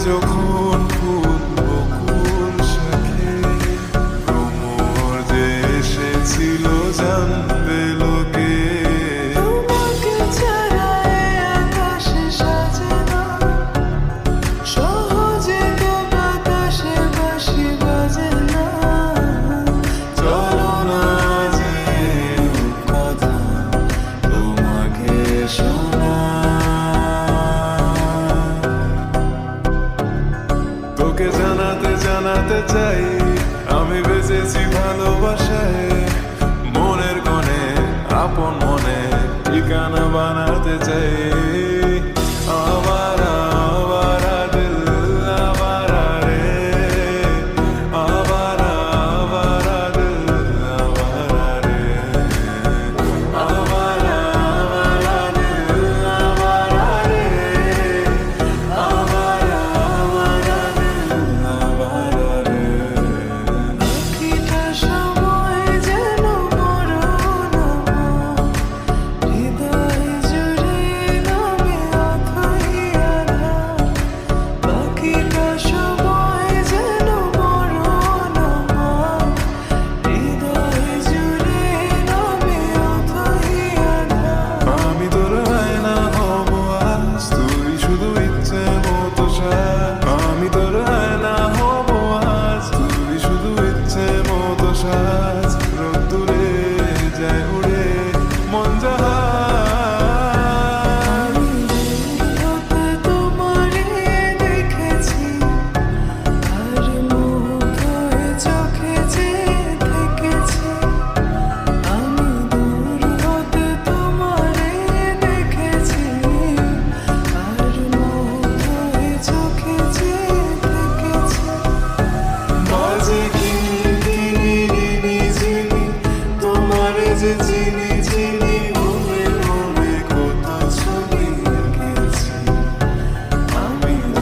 যখন ফুল বকুল শাখে ভ্রমর যে এসেছিল জানবে লোকে। তোমাকে ছাড়া এ আকাশে সাজে না, সহজে তো বাতাসে বাঁশি বাজে না। চলো না যে কথা তোমাকে তোকে জানাতে জানাতে চাই আমি বেঁচেছি ভালোবাসায়। মনের কোণে আপন মনে ঠিকানা বানাতে চাই।